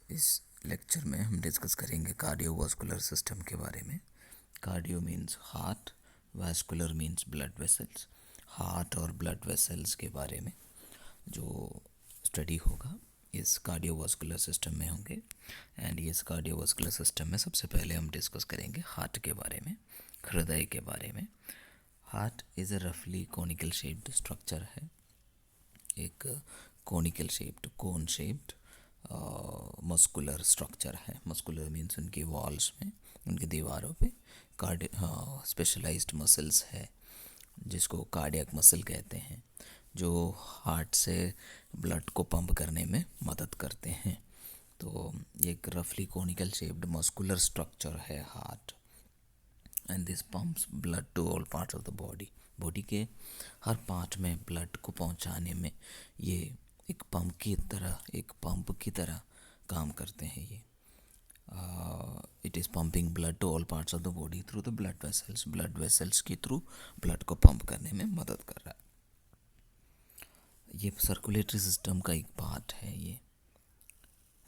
इस लेक्चर में हम डिस्कस करेंगे कार्डियोवास्कुलर सिस्टम के बारे में। Cardio means heart, vascular means blood vessels. Heart और ब्लड वेसल्स के बारे में जो स्टडी होगा इस कार्डियोवास्कुलर सिस्टम में होंगे। एंड इस कार्डियोवास्कुलर सिस्टम में सबसे पहले हम डिस्कस करेंगे हार्ट के बारे में, हृदय के बारे में। हार्ट इज़ अ रफली कोनिकल शेप्ड स्ट्रक्चर है, एक कोनिकल शेप्ड, कोन शेप्ड मस्कुलर स्ट्रक्चर है। मस्कुलर मीन्स उनकी वॉल्स में, उनकी दीवारों पे स्पेशलाइज्ड मसल्स है जिसको कार्डियक मसल कहते हैं, जो हार्ट से ब्लड को पंप करने में मदद करते हैं। तो एक रफली कोनिकल शेप्ड मस्कुलर स्ट्रक्चर है heart, and this pumps blood to all parts of the body. Body के हर पार्ट में ब्लड को पहुंचाने में ये एक पंप की तरह काम करते हैं। ये it is pumping blood to all parts of the body through the blood vessels के थ्रू ब्लड को पंप करने में मदद कर रहा है। ये सर्कुलेटरी सिस्टम का एक पार्ट है ये,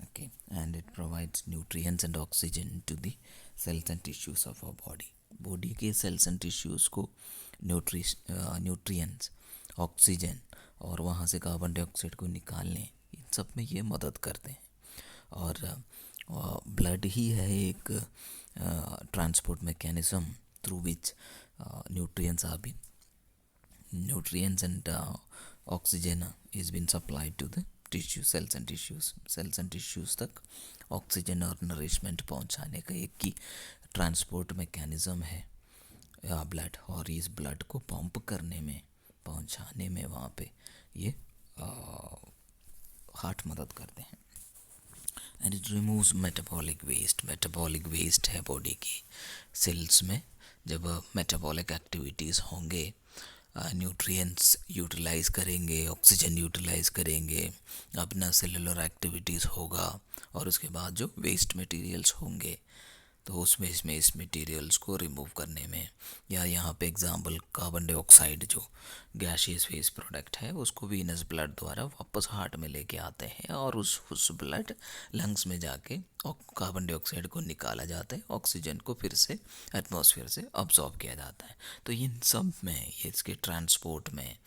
okay. And it provides nutrients and oxygen to the cells and tissues of our body. Body के सेल्स एंड टिश्यूज़ को न्यूट्रिएंट्स, ऑक्सीजन और वहाँ से कार्बन डाइऑक्साइड को निकालने, इन सब में ये मदद करते हैं। और ब्लड ही है एक transport mechanism through which nutrients and oxygen is been supplied to the cells and tissues तक ऑक्सीजन और नरिशमेंट पहुंचाने का एक ही ट्रांसपोर्ट मैकेनिज्म है ब्लड। और इस ब्लड को पंप करने में, पहुंचाने में वहाँ पे ये हार्ट मदद करते हैं। And it removes metabolic waste है बॉडी की सेल्स में। जब मेटाबॉलिक एक्टिविटीज़ होंगे, न्यूट्रिएंट्स यूटिलाइज करेंगे, ऑक्सीजन यूटिलाइज करेंगे, अपना सेलुलर एक्टिविटीज़ होगा, और उसके बाद जो वेस्ट मटेरियल्स होंगे तो उसमें इस मटेरियल्स को रिमूव करने में, या यहाँ पे एग्जांपल कार्बन डाइऑक्साइड जो गैसियस फेस प्रोडक्ट है उसको वीनस ब्लड द्वारा वापस हार्ट में लेके आते हैं, और उस ब्लड लंग्स में जाके कार्बन डाइऑक्साइड को निकाला जाता है, ऑक्सीजन को फिर से एटमॉस्फेयर से अब्जॉर्ब किया जाता है। तो इन सब में, ये इसके ट्रांसपोर्ट में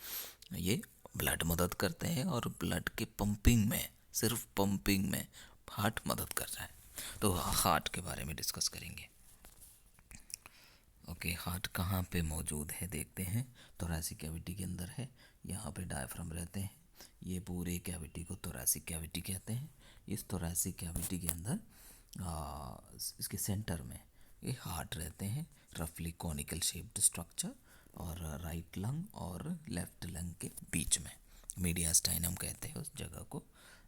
ये ब्लड मदद करते हैं, और ब्लड के पंपिंग में, सिर्फ पंपिंग में हार्ट मदद कर रहा है। तो हार्ट के बारे में डिस्कस करेंगे। ओके, हार्ट कहाँ पे मौजूद है देखते हैं। थोरैसिक कैविटी के अंदर है, यहाँ पे डायफ्राम रहते हैं। ये पूरे कैविटी को थोरैसिक कैविटी कहते हैं। इस थोरैसिक कैविटी के अंदर इसके सेंटर में ये हार्ट रहते हैं, रफली कॉनिकल शेप्ड स्ट्रक्चर, और राइट लंग और लेफ्ट लंग के बीच में मीडियास्टाइनम कहते हैं उस जगह को।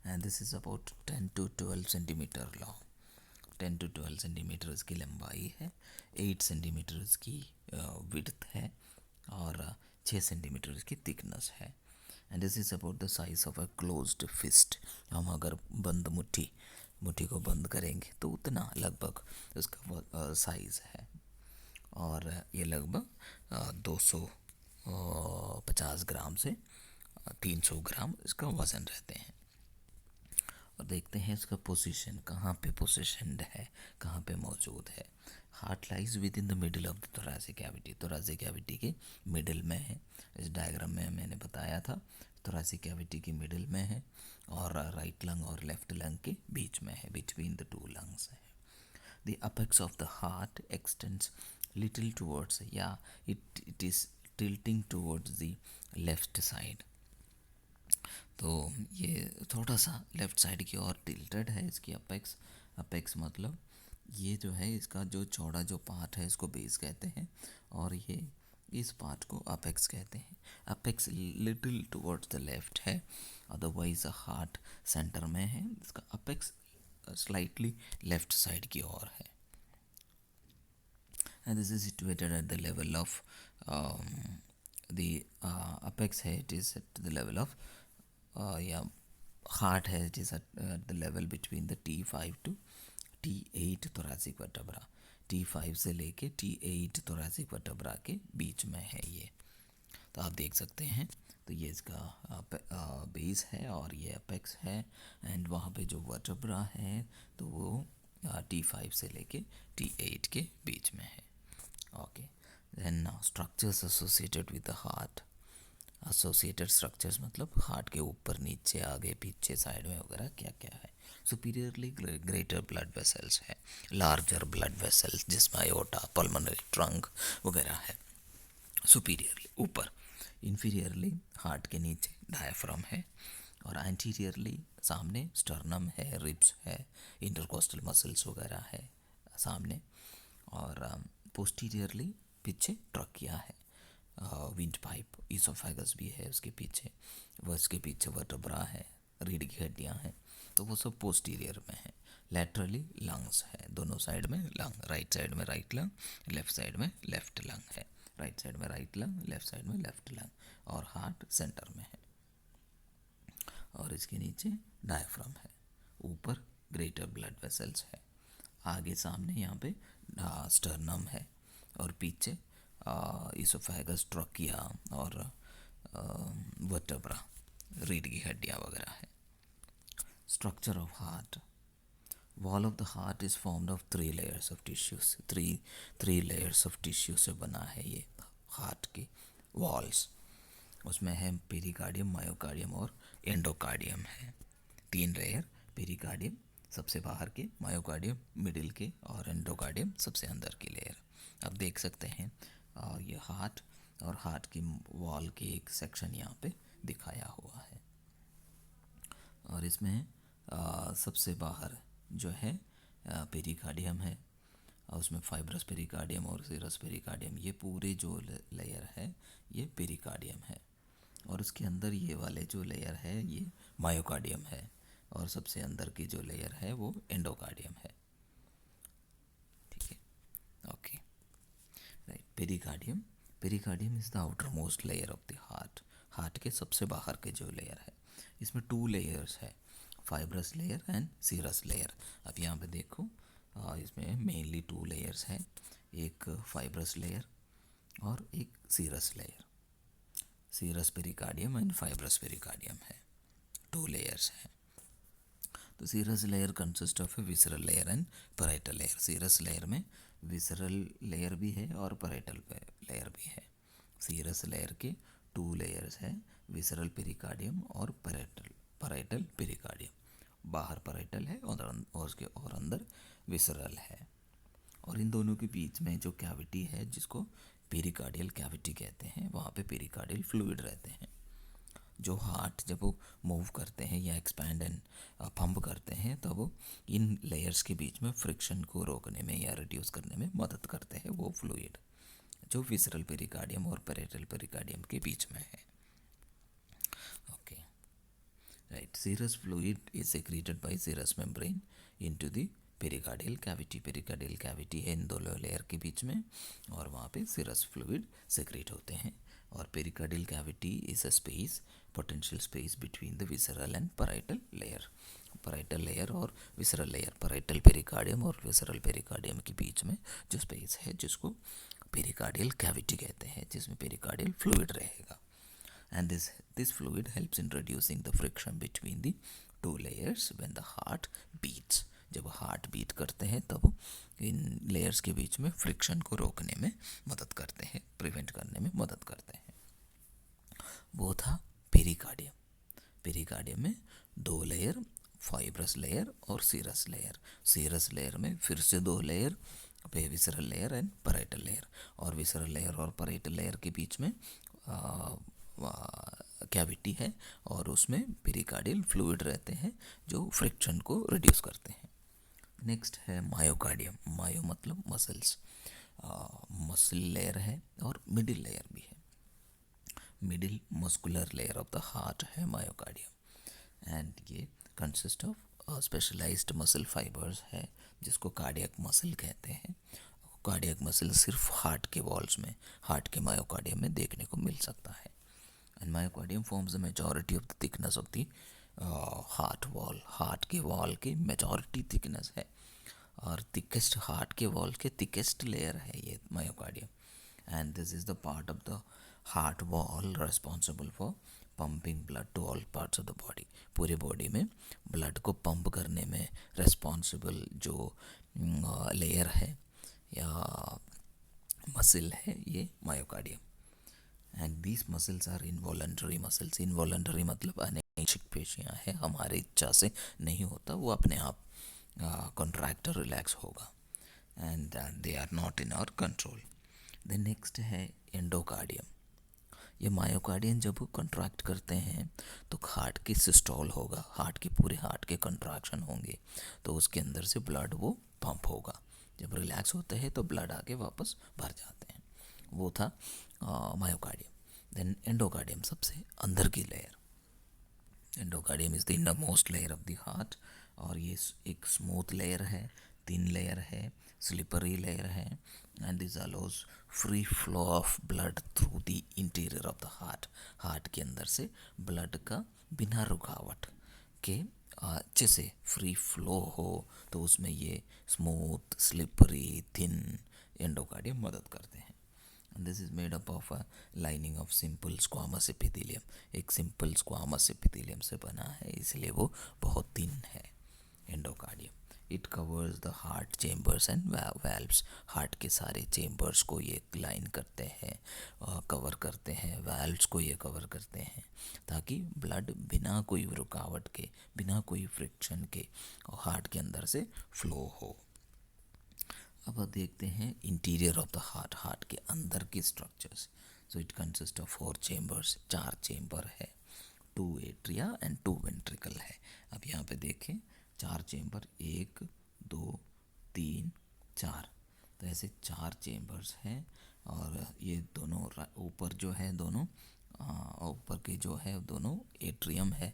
And this is about 10 to 12 centimetre long. 10 to 12 centimetres की लंबाई है, 8 सेंटीमीटर्स की विड्थ है, और 6 सेंटीमीटर्स की थिकनेस है। And this is about the size of a closed fist. हम अगर बंद मुट्ठी को बंद करेंगे तो उतना लगभग उसका साइज़ है, और ये लगभग 250 ग्राम से 300 ग्राम इसका वज़न रहते हैं। और देखते हैं इसका पोजीशन कहाँ पे पोजीशनड है, कहाँ पे मौजूद है। Heart lies with in the middle of the thoracic cavity. Thoracic cavity के मिडल में है। इस डायग्राम में मैंने बताया था, थोरैसिक कैविटी के मिडल में है, और राइट लंग और लेफ्ट लंग के बीच में है, बिटवीन द टू लंग्स है। The apex of the heart extends little towards, या it is tilting towards the left side. तो ये थोड़ा सा लेफ़्ट साइड की ओर टिल्टेड है इसकी अपेक्स मतलब ये जो है, इसका जो चौड़ा जो पार्ट है इसको बेस कहते हैं, और ये इस पार्ट को अपेक्स कहते हैं। Apex little towards the left है, अदरवाइज हार्ट सेंटर में है। इसका अपेक्स स्लाइटली लेफ्ट साइड की ओर है। And this is situated at the level of the apex है, it is at the level of या हार्ट है, it is at the level between the T5 to T8 thoracic vertebra. T5 से लेके T8 thoracic vertebra के बीच में है ये। तो आप देख सकते हैं तो ये इसका बेस है और ये अपेक्स है, एंड वहाँ पे जो वर्टेब्रा है तो वो T5 से लेके T8 के बीच में है. Okay, then now structures associated with the heart. Associated structures मतलब हार्ट के ऊपर, नीचे, आगे, पीछे, साइड में वगैरह क्या क्या है. सुपीरियरली ग्रेटर ब्लड वेसल्स है, लार्जर ब्लड वेसल्स जिसमें आयोटा, पल्मोनरी ट्रंक वगैरह है सुपीरियरली ऊपर. इन्फीरियरली हार्ट के नीचे डायफ्राम है, और एंटीरियरली सामने स्टर्नम है, रिब्स है, इंटरकोस्टल मसल्स वगैरह है सामने, और पोस्टीरियरली पीछे ट्रकिया है, विंड पाइप, ईसोफेगस भी है उसके पीछे, उसके पीछे वर्टेब्रा है, रीढ़ की हड्डियाँ हैं, तो वो सब पोस्टीरियर में है. लैटरली लंग्स है, दोनों साइड में लंग, राइट साइड में राइट लंग, लेफ्ट साइड में लेफ्ट लंग है, राइट साइड में राइट लंग, लेफ्ट साइड में लेफ्ट लंग, और हार्ट सेंटर में है. और इसके नीचे डायफ्राम है, ऊपर ग्रेटर ब्लड वेसल्स है, आगे सामने यहाँ पे स्टर्नम है, और पीछे ईसोफेगस, ट्रकिया और वर्टेब्रा, रीढ़ की हड्डियाँ वगैरह है. Structure of heart. Wall of the heart is formed of 3 layers of tissues. Three layers of tissue से बना है ये हार्ट की वॉल्स. उसमें है पेरिकार्डियम, मायोकार्डियम और एंडोकार्डियम है. 3 लेयर, पेरिकार्डियम सबसे बाहर के, मायोकार्डियम मिडिल के, और एंडोकार्डियम सबसे अंदर की लेयर. अब देख सकते हैं ये हार्ट और हार्ट की वॉल के एक सेक्शन यहाँ पे दिखाया हुआ है. और इसमें सबसे बाहर जो है पेरिकार्डियम है, और उसमें फाइब्रस पेरिकार्डियम और सीरस पेरिकार्डियम, ये पूरे जो लेयर है ये पेरिकार्डियम है. और उसके अंदर ये वाले जो लेयर है ये मायोकार्डियम है, और सबसे अंदर की जो लेयर है वो एंडोकार्डियम है. ठीक है, okay, right. Pericardium. Pericardium is the outer most layer of the heart. Heart के सबसे बाहर के जो लेयर है, इसमें 2 लेयर्स है, fibrous layer and serous layer. अब यहाँ पे देखो इसमें मेनली 2 लेयर्स हैं, एक फाइब्रस लेयर और एक serous layer. Serous pericardium and fibrous pericardium है, 2 लेयर्स हैं. तो serous layer consist of a visceral layer and parietal layer. Serous layer में विसरल लेयर भी है और पैराइटल लेयर भी है. सीरस लेयर के 2 लेयर्स हैं, विसरल पेरिकार्डियम और पैराइटल पेरिकार्डियम. बाहर पैराइटल है और उसके और अंदर विसरल है. और इन दोनों के बीच में जो कैविटी है जिसको पेरिकार्डियल कैविटी कहते हैं, वहाँ पे पेरिकार्डियल फ्लूइड रहते हैं. जो हार्ट जब वो मूव करते हैं या एक्सपैंड एंड पंप करते हैं, तो वो इन लेयर्स के बीच में फ्रिक्शन को रोकने में या रिड्यूस करने में मदद करते हैं, वो फ्लूइड जो विसरल पेरिकार्डियम और पैराइटल पेरिकार्डियम के बीच में है. Okay, right. Serous fluid is secreted by serous membrane into the pericardial cavity. Pericardial cavity है इन दोनों लेयर के बीच में, और वहाँ पे सीरस फ्लूइड सेक्रेट होते हैं. और pericardial cavity is a space, potential space between the visceral and parietal layer. Parietal layer और विसरल लेयर, पैराइटल पेरिकार्डियम और विसरल पेरिकार्डियम के बीच में जो स्पेस है जिसको पेरिकार्डियल कैविटी कहते हैं, जिसमें पेरिकार्डियल फ्लूइड रहेगा. And this fluid helps in reducing the friction between the 2 layers when the heart beats. जब हार्ट बीट करते हैं तब इन लेयर्स के बीच में फ्रिक्शन को रोकने में मदद करते हैं, प्रिवेंट करने में मदद करते हैं. वो था पेरिकार्डियम. पेरिकार्डियम में 2 लेयर, फाइब्रस लेयर और सीरस लेयर. सीरस लेयर में फिर से 2 layer, visceral layer and parietal layer. और विसरल लेयर और पैराइटल लेयर के बीच में कैविटी है, और उसमें पेरिकार्डियल फ्लूइड रहते हैं जो फ्रिक्शन को रिड्यूस करते हैं. नेक्स्ट है मायोकार्डियम. मायो मतलब मसल्स. मसल लेयर है और मिडिल लेयर भी है. Middle muscular layer of the heart है मायोकार्डियम, एंड ये consist of specialised muscle fibres है जिसको कार्डियक मसल कहते हैं. कार्डियक मसल सिर्फ हार्ट के वॉल्स में, हार्ट के मायोकार्डियम में देखने को मिल सकता है. And myocardium forms the majority of the thickness of the heart wall. Heart के वॉल की मेजॉरिटी थिकनेस है, और थिकेस्ट हार्ट के वॉल के थिकेस्ट लेयर है ये myocardium. And this is the part of the heart wall responsible for pumping blood to all parts of the body, पूरे body में ब्लड को पंप करने में रिस्पॉन्सिबल जो लेयर है या मसल है, ये myocardium. And these muscles are involuntary muscles. Involuntary मतलब अनैच्छिक पेशियाँ हैं, हमारी इच्छा से नहीं होता, वो अपने आप कॉन्ट्रैक्ट और रिलैक्स होगा, and they are not in our control. Then next है एंडोकार्डियम। ये मायोकार्डियम जब कंट्रैक्ट करते हैं तो हार्ट की सिस्टोल होगा, हार्ट के पूरे हार्ट के कंट्रैक्शन होंगे, तो उसके अंदर से ब्लड वो पंप होगा। जब रिलैक्स होते हैं तो ब्लड आके वापस भर जाते हैं, वो था मायोकार्डियम। देन एंडोकार्डियम, सबसे अंदर की layer. Endocardium is the inner most layer of the heart, और ये एक स्मूथ लेयर है, थिन लेयर है, स्लिपरी लेयर है, and this allows free flow of blood through the interior of the heart. Heart के अंदर से ब्लड का बिना रुकावट के अच्छे से फ्री फ्लो हो, तो उसमें ये स्मूथ स्लिपरी थिन एंडोकार्डियम मदद करते हैं। This is made up of a lining of simple squamous epithelium. एक सिंपल स्क्वामस एपिथेलियम से बना है, इसलिए वो बहुत थिन है endocardium. It covers the heart chambers and valves. Heart के सारे चेम्बर्स को ये लाइन करते हैं, कवर करते हैं, वैल्व्स को ये कवर करते हैं, ताकि ब्लड बिना कोई रुकावट के, बिना कोई फ्रिक्शन के हार्ट के अंदर से फ्लो हो। अब देखते हैं interior of the heart, heart के अंदर के structures. So it consist of 4 chambers, 4 chamber है, 2 एट्रिया एंड 2 वेंट्रिकल है। अब यहाँ पे देखें 4 चेम्बर, 1 2 3 4, तो ऐसे 4 चेम्बर्स हैं। और ये दोनों ऊपर जो है, दोनों ऊपर के जो है दोनों एट्रियम है,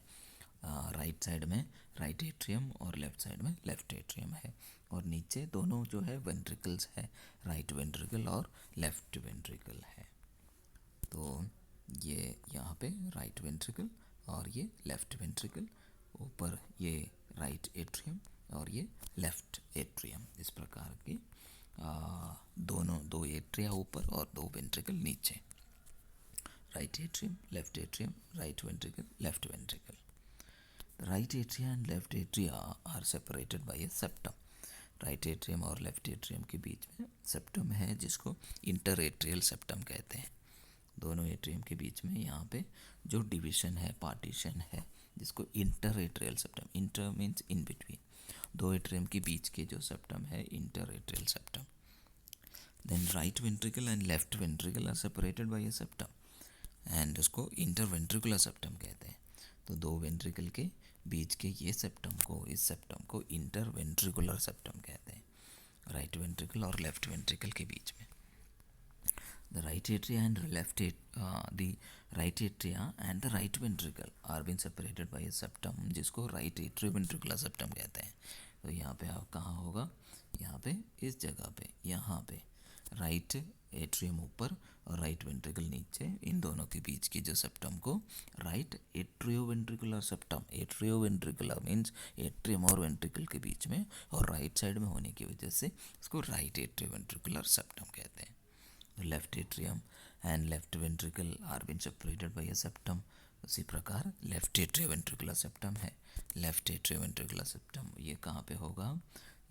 राइट साइड में राइट एट्रियम और लेफ़्ट साइड में लेफ़्ट एट्रियम है, और नीचे दोनों जो है वेंट्रिकल्स है, राइट वेंट्रिकल और लेफ़्ट वेंट्रिकल है। तो ये यहाँ पे राइट वेंट्रिकल और ये लेफ़्ट वेंट्रिकल, ऊपर ये राइट एट्रियम और ये लेफ़्ट एट्रियम, इस प्रकार के दोनों, 2 एट्रिया ऊपर और 2 वेंट्रिकल नीचे। Right atrium, left atrium, right ventricle, left ventricle. Right atria and left atria are separated by a septum. Right atrium और लेफ्ट एट्रियम के बीच में सेप्टम है, जिसको इंटर एट्रियल सेप्टम कहते हैं। दोनों एट्रियम के बीच में यहाँ पे जो डिवीजन है, पार्टीशन है, जिसको inter atrial septum, inter means in between, 2 atrium के बीच के जो सेप्टम है, inter atrial septum. Then right ventricle and left ventricle are separated by a septum, and उसको इंटर वेंट्रिकुलर सेप्टम कहते हैं। तो 2 वेंट्रिकल के बीच के ये सेप्टम को, इस सेप्टम को इंटर वेंट्रिकुलर सेप्टम कहते हैं, राइट वेंट्रिकल और लेफ्ट वेंट्रिकल के बीच में। The right atria and the right atria and the right ventricle are been separated by a septum, जिसको राइट एट्रियोवेंट्रिकुलर सेप्टम कहते हैं। तो यहाँ पे आप कहाँ होगा, यहाँ पे इस जगह पे, यहाँ पे राइट एट्रियम ऊपर और राइट वेंट्रिकल नीचे, इन दोनों के बीच की जो सेप्टम को right atrioventricular septum, atrioventricular means atrium और वेंट्रिकल के बीच में और राइट साइड में होने की वजह से इसको राइट एट्रियोवेंट्रिकुलर सेप्टम कहते हैं। Left atrium and left ventricle are been separated by a septum. उसी प्रकार लेफ्ट एट्रियोवेंट्रिकुलर सेप्टम है। लेफ्ट एट्रियोवेंट्रिकुलर सेप्टम ये कहाँ पे होगा,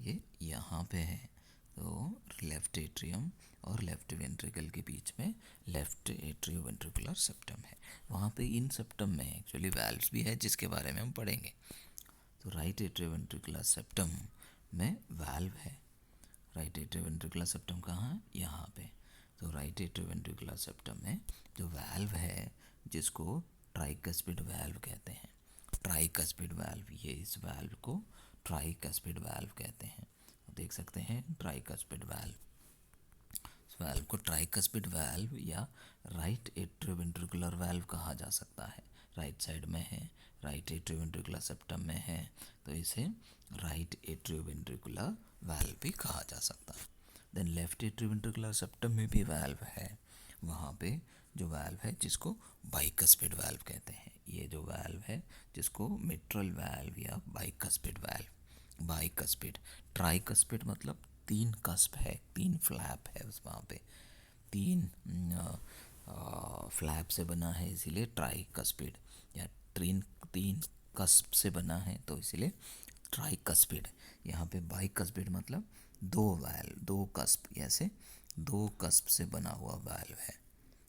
ये यहाँ पे है। तो लेफ्ट एट्रियम और लेफ्ट वेंट्रिकल के बीच में लेफ्ट एट्रियोवेंट्रिकुलर सेप्टम है। वहाँ पे इन सेप्टम में एक्चुअली वैल्व्स भी है, जिसके बारे में हम पढ़ेंगे। तो राइट एट्रियोवेंट्रिकुलर सेप्टम में वैल्व है। राइट एट्रियोवेंट्रिकुलर सेप्टम कहाँ है, यहाँ पे। तो राइट एट्रियोवेंट्रिकुलर सेप्टम में जो वैल्व है, जिसको ट्राइकस्पिड वैल्व कहते हैं, ट्राइकस्पिड वैल्व, ये इस वैल्व को ट्राइकस्पिड वैल्व कहते हैं। देख सकते हैं ट्राइकस्पिड वैल्व, इस वैल्व को ट्राइकस्पिड वैल्व या राइट एट्रियोवेंट्रिकुलर वैल्व कहा जा सकता है। राइट साइड में है, राइट एट्रियोवेंट्रिकुलर सेप्टम में है, तो इसे राइट एट्रियोवेंट्रिकुलर वैल्व भी कहा जा सकता है। देन लेफ्ट एट्रियोवेंट्रिकुलर सेप्टम में भी वैल्व है, वहाँ पे जो वैल्व है जिसको बाइकस्पिड वैल्व कहते हैं। ये जो वैल्व है जिसको मिट्रल वैल्व या बाइकस्पिड वैल्व, बाइकस्पिड, ट्राइकस्पिड मतलब 3 कस्प है, 3 फ्लैप है उस, वहाँ पे 3 फ्लैप से बना है इसीलिए ट्राई कस्पिड, या तीन तीन कस्प से बना है तो इसीलिए ट्राई कस्पिड। यहाँ पे बाई कस्पिड मतलब दो वैल्व, दो कस्प, ऐसे दो कस्प से बना हुआ वैल्व है।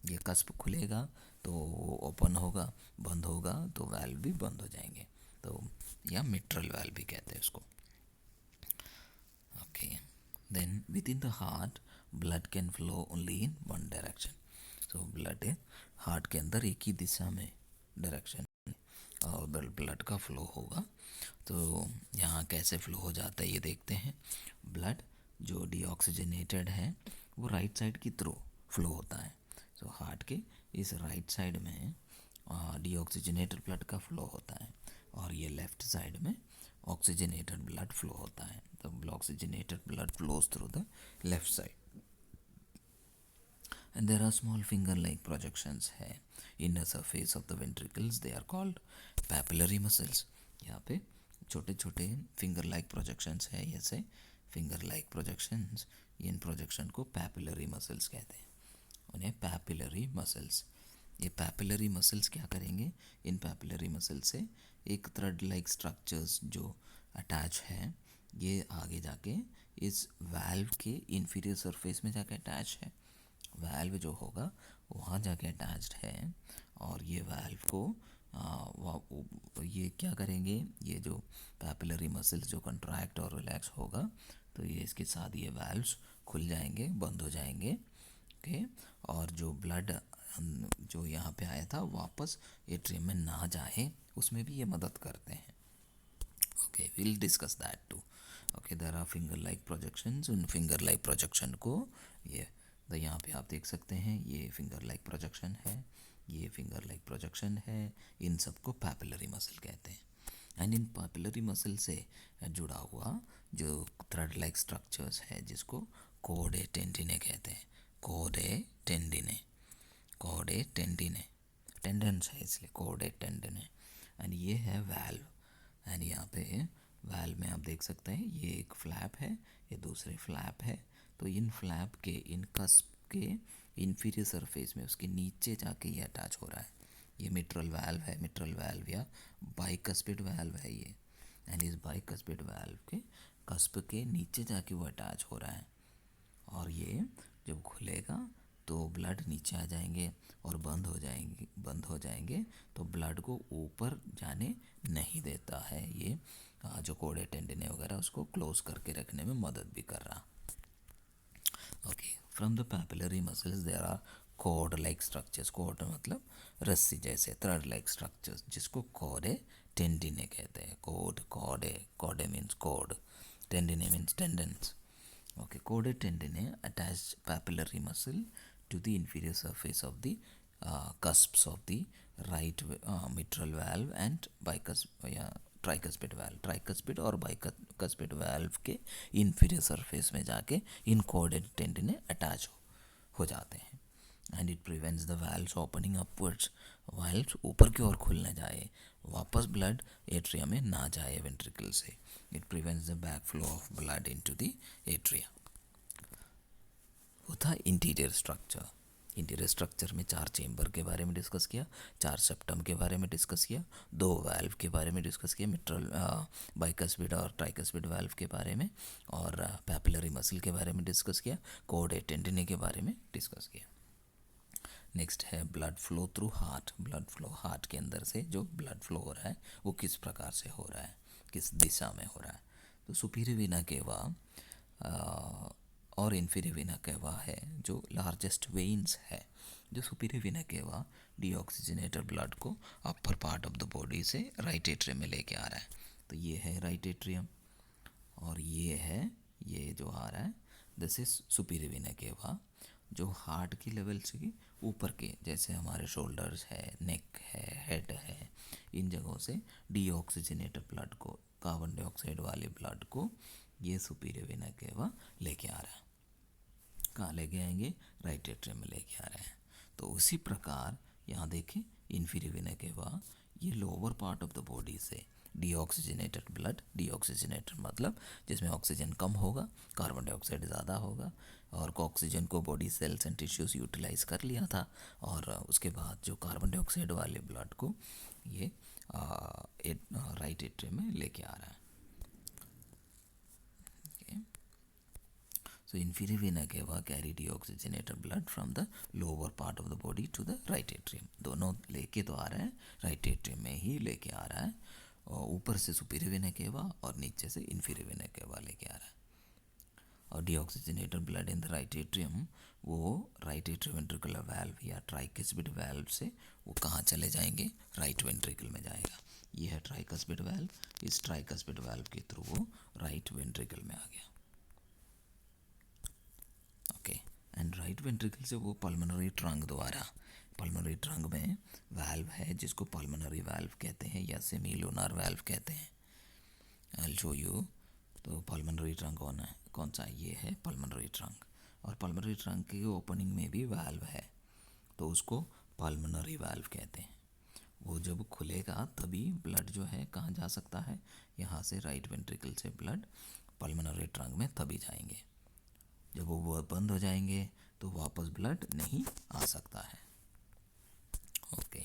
ये कस्प खुलेगा तो ओपन होगा, बंद होगा तो वैल्व भी बंद हो जाएंगे, तो या मिट्रल वैल्व भी कहते हैं उसको। Okay, then within the heart blood can flow only in one direction. तो ब्लड हार्ट के अंदर एक ही दिशा में डायरेक्शन और ब्लड का फ्लो होगा। तो यहाँ कैसे फ्लो हो जाता है ये देखते हैं। ब्लड जो डीऑक्सीजनेटेड है वो राइट साइड की थ्रू फ्लो होता है। तो हार्ट के इस राइट साइड में डीऑक्सीजनेटेड ब्लड का फ्लो होता है और ये लेफ्ट साइड में ऑक्सीजनेटेड ब्लड फ्लो होता है। तो oxygenated blood flows through the left side and there are small finger like projections है inner surface of the ventricles, they are called papillary muscles। यहाँ पे छोटे छोटे फिंगर लाइक प्रोजेक्शंस है, ऐसे फिंगर लाइक प्रोजेक्शंस, इन प्रोजेक्शन को papillary muscles कहते हैं, उन्हें पैपिलरी मसल्स। ये पैपिलरी मसल्स क्या करेंगे, इन पैपिलरी मसल्स से एक थ्रेड लाइक स्ट्रक्चर्स जो अटैच है ये आगे जाके इस वाल्व के इन्फीरियर सरफेस में जाके अटैच है। वाल्व जो होगा वहाँ जाके अटैच्ड है और ये वाल्व को ये क्या करेंगे, ये जो पैपिलरी मसल्स जो कंट्रैक्ट और रिलैक्स होगा तो ये इसके साथ ये वाल्व्स खुल जाएंगे, बंद हो जाएंगे। ओके, और जो ब्लड जो यहाँ पे आया था वापस एट्रियम में ना जाए उसमें भी ये मदद करते हैं। Okay, will discuss that too. Okay, there are finger like projections, उन फिंगर लाइक प्रोजेक्शन को ये तो यहाँ पे आप देख सकते हैं ये फिंगर लाइक प्रोजेक्शन है, ये फिंगर लाइक प्रोजेक्शन है, इन सबको पैपिलरी मसल कहते हैं। एंड इन पैपिलरी मसल से जुड़ा हुआ जो थ्रेड लाइक स्ट्रक्चर्स है जिसको कोडे टेंडिने कहते हैं, कोडे टेंडिने, कोडे टेंडिने, टेंडेंस है इसलिए कोडे टेंडिने। एंड ये है वाल्व, एंड यहाँ पे वाल्व में आप देख सकते हैं ये एक फ्लैप है, ये दूसरे फ्लैप है। तो इन फ्लैप के इन कस्प के इन्फीरियर सरफेस में उसके नीचे जाके ये अटैच हो रहा है। ये मिट्रल वाल्व है, मिट्रल वाल्व या बाइकस्पिड वाल्व है ये। एंड इस बाइकस्पिड वाल्व के कस्प के नीचे जाके वो अटैच हो रहा है और ये जब खुलेगा तो ब्लड नीचे आ जाएंगे और बंद हो जाएंगे, बंद हो जाएंगे तो ब्लड को ऊपर जाने नहीं देता है ये जो कोडे टेंडिने वगैरह उसको क्लोज करके रखने में मदद भी कर रहा। Okay, from the papillary muscles there are cord like structures, cord मतलब रस्सी जैसे थ्रेड लाइक स्ट्रक्चर्स जिसको कोडे टेंडिने कहते हैं। कोड, कोडे, कोडे means code, टेंडिने means tendencies. Okay, corded tendinae attach papillary muscle to the inferior surface of the cusps of the right mitral valve and tricuspid valve, tricuspid और bicuspid valve के inferior surface में जाके इन corded tendinae attach हो जाते हैं। And it prevents the valves opening upwards, valves ऊपर की ओर खुल ना जाए, वापस ब्लड एट्रिया में ना जाए वेंट्रिकल से। It prevents the back flow of blood into the atria. वो था इंटीरियर स्ट्रक्चर। इंटीरियर स्ट्रक्चर में 4 चेम्बर के बारे में डिस्कस किया, 4 सेप्टम के बारे में डिस्कस किया, 2 वाल्व के बारे में डिस्कस किया, मिट्रल बाइकस्पिड और ट्राइकस्पिड वाल्व के बारे में, और पैपिलरी मसल के बारे में डिस्कस किया, कोडे टेंडिने के बारे में डिस्कस किया। नेक्स्ट है blood flow through heart. Blood flow heart के अंदर से जो ब्लड फ्लो हो रहा है वो किस प्रकार से हो रहा है, किस दिशा में हो रहा है। तो सुपीरियर वेना केवा और इन्फीरियर वेना केवा है जो लार्जेस्ट वेन्स है। जो superior vena cava deoxygenated blood को upper part of the body से राइट एट्रियम में लेके आ रहा है। तो ये है राइट एट्रियम और ये है, ये जो आ रहा है दिस इज सुपीरियर वेना केवा जो हार्ट की लेवल से ऊपर के, जैसे हमारे शोल्डर्स है, नेक है, हेड है, इन जगहों से डीऑक्सीजनेटेड ब्लड को, कार्बन डाइऑक्साइड वाले ब्लड को ये सुपीरियर वेना केवा लेके आ रहा है। कहाँ लेके आएंगे, राइट एट्रियम में लेके आ रहे हैं। तो उसी प्रकार यहाँ देखें इन्फीरियर वेना केवा ये lower part of the body से डीऑक्सीजनेटेड ब्लड, डीऑक्सीजनेटेड मतलब जिसमें ऑक्सीजन कम होगा, कार्बन डाइऑक्साइड ज़्यादा होगा, और ऑक्सीजन को body cells and tissues utilise कर लिया था, और उसके बाद जो कार्बन डाइऑक्साइड वाले ब्लड को ये राइट एट्रियम में लेके आ रहा है. So inferior vena cava carry deoxygenated blood from the lower part of the body to the right atrium. दोनों लेके तो आ रहा है, राइट एट्रियम में ही लेके आ रहा है, और ऊपर से सुपीरियर वेना केवा और नीचे से इन्फीरियर वेना केवा लेके आ रहा है. और deoxygenated blood in the right atrium, वो राइट एट्रियल वेंट्रिकुलर वाल्व या ट्राइकस्पिड वाल्व से वो कहाँ चले जाएंगे, राइट वेंट्रिकल में जाएगा. ये है ट्राइकस्पिड वाल्व, इस ट्राइकस्पिड वाल्व के थ्रू वो राइट वेंट्रिकल में आ गया. ओके, एंड राइट वेंट्रिकल से वो पल्मोनरी ट्रंक द्वारा, पल्मोनरी ट्रंक में वाल्व है जिसको पल्मोनरी वाल्व कहते हैं या सेमीलुनार वाल्व कहते हैं. I will show you. तो पल्मोनरी ट्रंक कौन सा, ये है पल्मोनरी ट्रंक, और पल्मोनरी ट्रंक की ओपनिंग में भी वाल्व है, तो उसको पल्मोनरी वाल्व कहते हैं. वो जब खुलेगा तभी ब्लड जो है कहाँ जा सकता है, यहाँ से राइट वेंट्रिकल से ब्लड पल्मोनरी ट्रंक में तभी जाएंगे. जब वो बंद हो जाएंगे तो वापस ब्लड नहीं आ सकता है. ओके,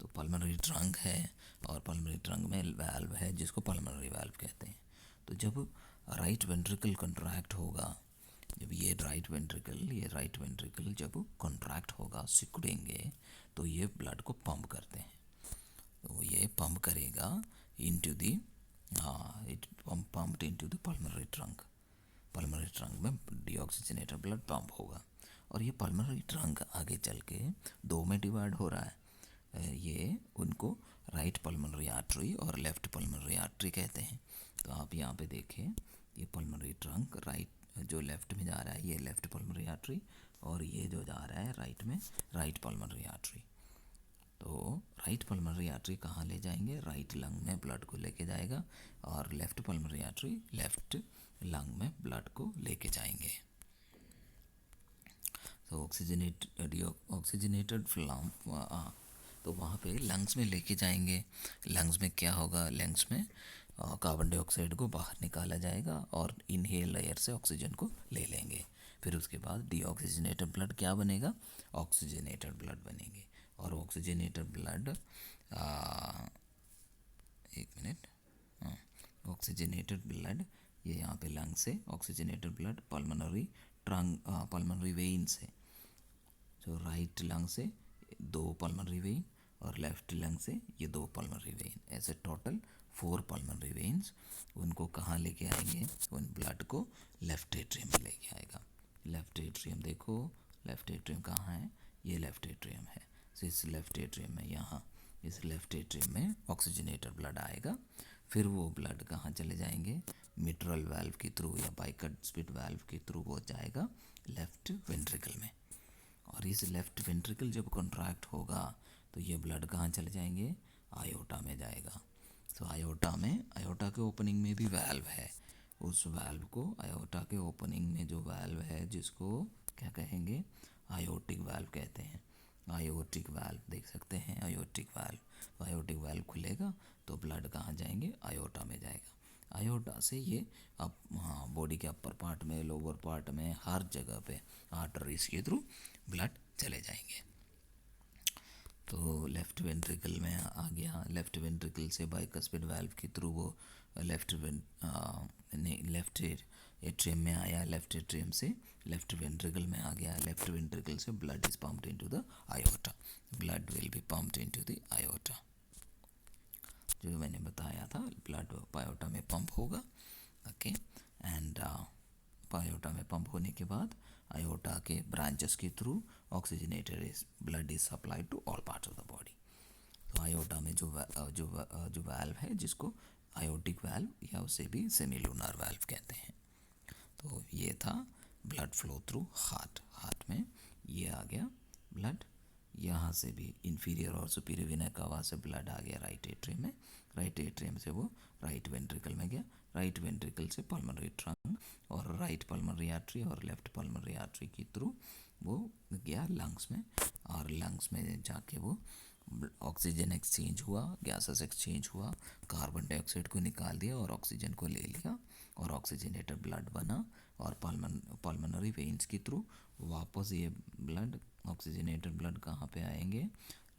तो पल्मोनरी ट्रंक है, और पल्मोनरी ट्रंक में वाल्व है जिसको पल्मोनरी वाल्व कहते हैं. तो जब राइट वेंट्रिकल कंट्रैक्ट होगा, जब ये राइट वेंट्रिकल जब कंट्रैक्ट होगा, सिकुड़ेंगे, तो ये ब्लड को पंप करते हैं. तो ये पंप करेगा into the, it pumped into the pulmonary trunk. Pulmonary trunk में डीऑक्सीजनेटेड ब्लड पंप होगा, और ये पल्मोनरी ट्रंक आगे चल के दो में डिवाइड हो रहा है. ये उनको राइट पल्मोनरी आर्टरी और लेफ्ट पल्मोनरी आर्टरी कहते हैं. तो आप यहाँ पे देखें, ये पल्मोनरी ट्रंक राइट जो लेफ्ट में जा रहा है, ये लेफ्ट पल्मोनरी आर्टरी, और ये जो जा रहा है राइट में, राइट पल्मोनरी आर्टरी. तो राइट पल्मोनरी आर्टरी कहाँ ले जाएंगे, राइट लंग में ब्लड को लेके जाएगा, और left pulmonary artery left lung में ब्लड को लेके जाएंगे. तो ऑक्सीजनेटेड फ्लैम, तो वहाँ पे लंग्स में लेके जाएंगे. लंग्स में क्या होगा, लंग्स में कार्बन डाइऑक्साइड को बाहर निकाला जाएगा, और इनहेल एयर से ऑक्सीजन को ले लेंगे. फिर उसके बाद डीऑक्सीजनेटेड ब्लड क्या बनेगा, ऑक्सीजनेटेड ब्लड बनेंगे. और ऑक्सीजनेटेड ब्लड, एक मिनट, ऑक्सीजनेटेड ब्लड ये यहाँ पे लंग से, oxygenated blood pulmonary trunk, pulmonary वेइन से, जो राइट लंग से दो पल्मोनरी वेइन और लेफ्ट लंग से ये दो पल्मोनरी वेइन, ऐसे टोटल 4 पल्मोनरी वेन्स. उनको कहाँ लेके आएंगे, उन ब्लड को लेफ्ट एट्रियम में लेके आएगा. लेफ्ट एट्रियम देखो, लेफ्ट एट्रियम कहाँ है, ये लेफ्ट एट्रियम है. तो इस लेफ्ट एट्रियम में, यहाँ इस लेफ्ट एट्रियम में ऑक्सीजनेटेड ब्लड आएगा. फिर वो ब्लड कहाँ चले जाएंगे, मिट्रल वाल्व के थ्रू या बाइकस्पिड वाल्व के थ्रू वो जाएगा लेफ्ट वेंट्रिकल में. और इस लेफ्ट वेंट्रिकल जब कॉन्ट्रैक्ट होगा तो ये ब्लड कहाँ चले जाएंगे, आयोटा में जाएगा. तो आयोटा में, आयोटा के ओपनिंग में भी वाल्व है. उस वाल्व को, आयोटा के ओपनिंग में जो वाल्व है जिसको क्या कहेंगे, आयोटिक वाल्व कहते हैं. आयोटिक वाल्व देख सकते हैं, आयोटिक वाल्व. तो आयोटिक वाल्व खुलेगा तो ब्लड कहाँ जाएंगे, आयोटा में जाएगा. आयोटा से ये अब, बॉडी के अपर पार्ट में, लोअर पार्ट में, हर जगह पे आर्टरीज के थ्रू ब्लड चले जाएंगे. तो लेफ्ट वेंट्रिकल में आ गया, लेफ्ट वेंट्रिकल से बाइकस्पिड वाल्व के थ्रू वो लेफ्ट एट्रियम में आया, लेफ्ट एट्रियम से लेफ्ट वेंट्रिकल में आ गया. लेफ्ट वेंट्रिकल से blood is pumped into the aorta. Blood will be pumped into the aorta. जो मैंने बताया था, ब्लड आयोटा में पंप होगा. ओके, एंड आयोटा में पंप होने के बाद आयोटा के ब्रांचेस के through oxygenated blood is supplied to all parts of the body. तो आयोटा में जो वाल्व है जिसको आयोटिक वाल्व या उसे भी सेमीलुनार वाल्व कहते हैं. तो ये था blood flow through heart. Heart में ये आ गया ब्लड, यहाँ से भी इन्फीरियर और सुपीरियर वेना कावा से ब्लड आ गया राइट एट्रियम में. राइट एट्रियम से वो राइट वेंट्रिकल में गया. राइट वेंट्रिकल से पल्मोनरी ट्रंक और राइट पल्मोनरी आर्टरी और लेफ्ट पल्मोनरी आर्टरी के थ्रू वो गया लंग्स में, और लंग्स में जाके वो ऑक्सीजन एक्सचेंज हुआ, गैसेस एक्सचेंज हुआ, कार्बन डाइऑक्साइड को निकाल दिया और ऑक्सीजन को ले लिया और ऑक्सीजनेटेड ब्लड बना और पल्मोनरी वेन्स के थ्रू वापस ये ब्लड, ऑक्सीजनेटेड ब्लड कहाँ पे आएंगे,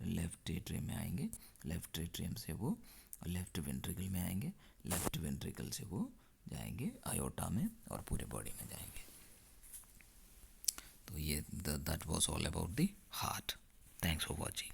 लेफ्ट एट्रियम में आएंगे, लेफ्ट एट्रियम से वो लेफ्ट वेंट्रिकल में आएंगे, लेफ्ट वेंट्रिकल से वो जाएंगे आयोटा में और पूरे बॉडी में जाएंगे। तो ये that was all about the heart. Thanks for watching.